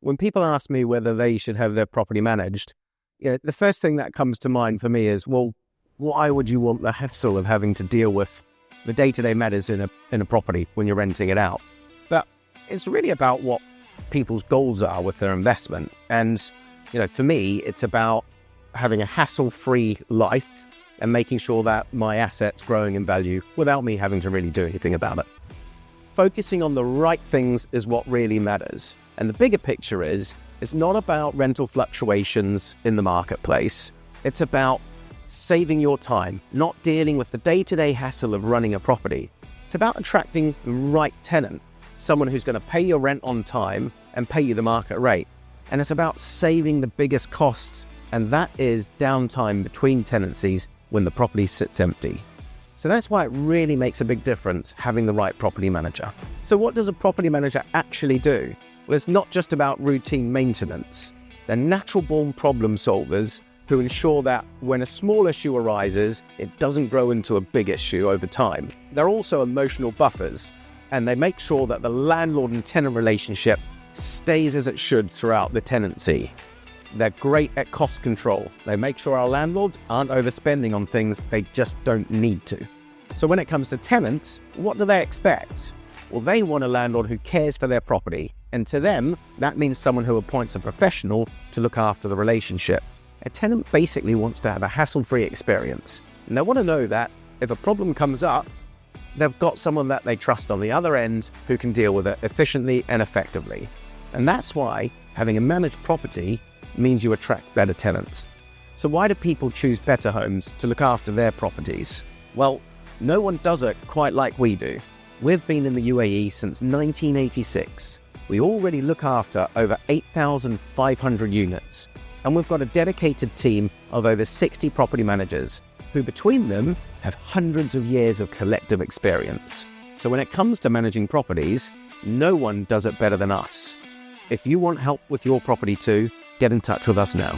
When people ask me whether they should have their property managed, the first thing that comes to mind for me is, well, why would you want the hassle of having to deal with the day-to-day matters in a property when you're renting it out? But it's really about what people's goals are with their investment. And, for me, it's about having a hassle-free life and making sure that my asset's growing in value without me having to really do anything about it. Focusing on the right things is what really matters. And the bigger picture is, it's not about rental fluctuations in the marketplace. It's about saving your time, not dealing with the day-to-day hassle of running a property. It's about attracting the right tenant, someone who's going to pay your rent on time and pay you the market rate. And it's about saving the biggest costs, and that is downtime between tenancies when the property sits empty. So that's why it really makes a big difference having the right property manager. So what does a property manager actually do? Well, it's not just about routine maintenance. They're natural-born problem solvers who ensure that when a small issue arises, it doesn't grow into a big issue over time. They're also emotional buffers, and they make sure that the landlord and tenant relationship stays as it should throughout the tenancy. They're great at cost control. They make sure our landlords aren't overspending on things they just don't need to. So when it comes to tenants, what do they expect? Well, they want a landlord who cares for their property. And to them, that means someone who appoints a professional to look after the relationship. A tenant basically wants to have a hassle-free experience. And they want to know that if a problem comes up, they've got someone that they trust on the other end who can deal with it efficiently and effectively. And that's why having a managed property means you attract better tenants. So why do people choose Betterhomes to look after their properties? Well, no one does it quite like we do. We've been in the UAE since 1986. We already look after over 8,500 units. And we've got a dedicated team of over 60 property managers who between them have hundreds of years of collective experience. So when it comes to managing properties, no one does it better than us. If you want help with your property too, get in touch with us now.